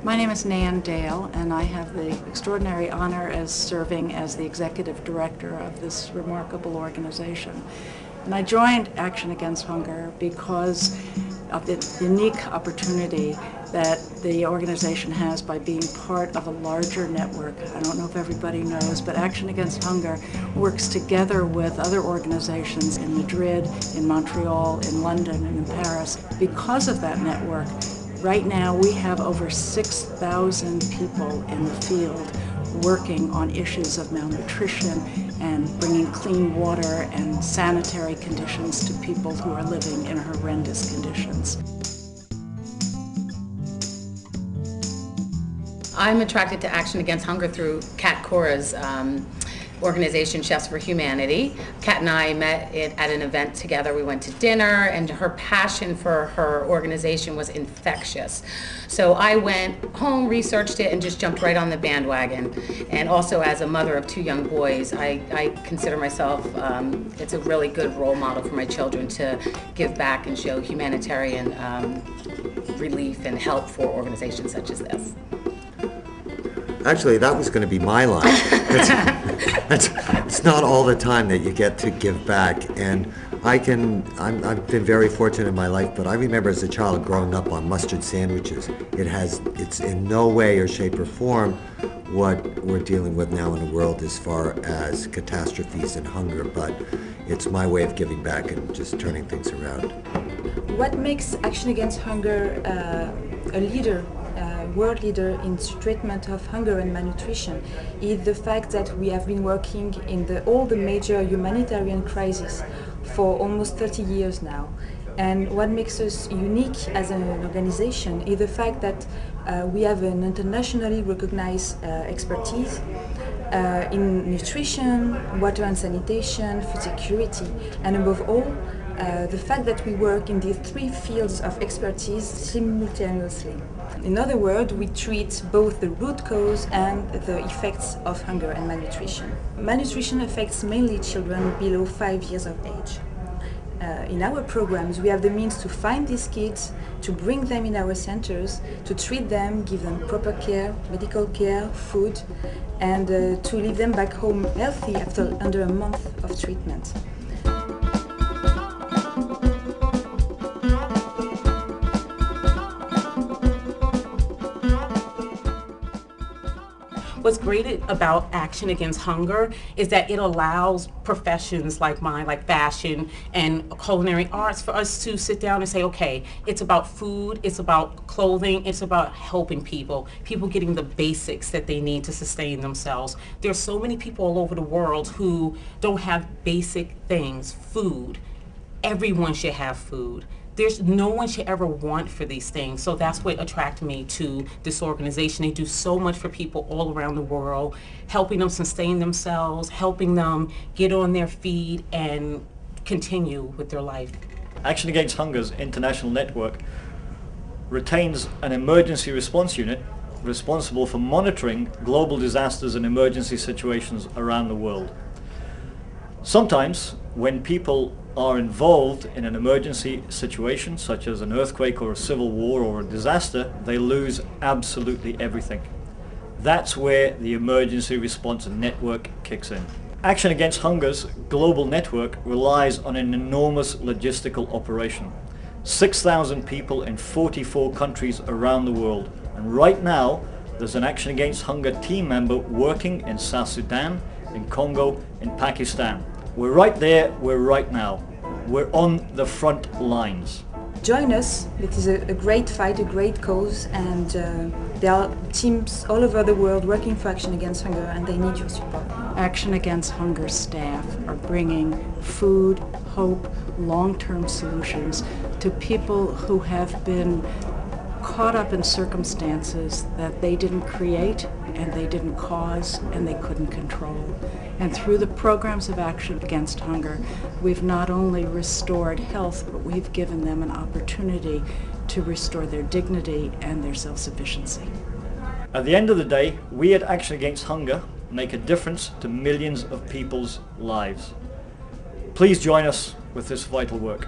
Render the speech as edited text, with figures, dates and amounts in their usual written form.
My name is Nan Dale, and I have the extraordinary honor as serving as the executive director of this remarkable organization. And I joined Action Against Hunger because of the unique opportunity that the organization has by being part of a larger network. I don't know if everybody knows, but Action Against Hunger works together with other organizations in Madrid, in Montreal, in London, and in Paris. Because of that network, right now we have over 6,000 people in the field working on issues of malnutrition and bringing clean water and sanitary conditions to people who are living in horrendous conditions. I'm attracted to Action Against Hunger through Kat Cora's organization, Chefs for Humanity. Kat and I met at an event together. We went to dinner, and her passion for her organization was infectious. So I went home, researched it, and just jumped right on the bandwagon. And also, as a mother of 2 young boys, I consider myself, it's a really good role model for my children to give back and show humanitarian relief and help for organizations such as this. Actually, that was going to be my line. It's not all the time that you get to give back, and I've been very fortunate in my life, but I remember as a child growing up on mustard sandwiches. It's in no way or shape or form what we're dealing with now in the world as far as catastrophes and hunger, but it's my way of giving back and just turning things around. What makes Action Against Hunger a leader, world leader in treatment of hunger and malnutrition is the fact that we have been working in all the major humanitarian crises for almost 30 years now. And what makes us unique as an organization is the fact that we have an internationally recognized expertise in nutrition, water and sanitation, food security, and above all, the fact that we work in these 3 fields of expertise simultaneously. In other words, we treat both the root cause and the effects of hunger and malnutrition. Malnutrition affects mainly children below 5 years of age. In our programs, we have the means to find these kids, to bring them in our centers, to treat them, give them proper care, medical care, food, and to leave them back home healthy after under a month of treatment. What's great about Action Against Hunger is that it allows professions like mine, like fashion and culinary arts, for us to sit down and say, okay, it's about food, it's about clothing, it's about helping people getting the basics that they need to sustain themselves. There's so many people all over the world who don't have basic things, food. Everyone should have food. No one should ever want for these things. So that's what attracted me to this organization. They do so much for people all around the world, helping them sustain themselves, helping them get on their feet and continue with their life. Action Against Hunger's international network retains an emergency response unit responsible for monitoring global disasters and emergency situations around the world. Sometimes, when people are involved in an emergency situation, such as an earthquake or a civil war or a disaster, they lose absolutely everything. That's where the emergency response network kicks in. Action Against Hunger's global network relies on an enormous logistical operation. 6,000 people in 44 countries around the world. And right now, there's an Action Against Hunger team member working in South Sudan, in Congo, in Pakistan. We're right there, we're right now. We're on the front lines. Join us. It is a great fight, a great cause, and there are teams all over the world working for Action Against Hunger, and they need your support. Action Against Hunger staff are bringing food, hope, long-term solutions to people who have been caught up in circumstances that they didn't create and they didn't cause and they couldn't control. And through the programs of Action Against Hunger, we've not only restored health, but we've given them an opportunity to restore their dignity and their self-sufficiency. At the end of the day, we at Action Against Hunger make a difference to millions of people's lives. Please join us with this vital work.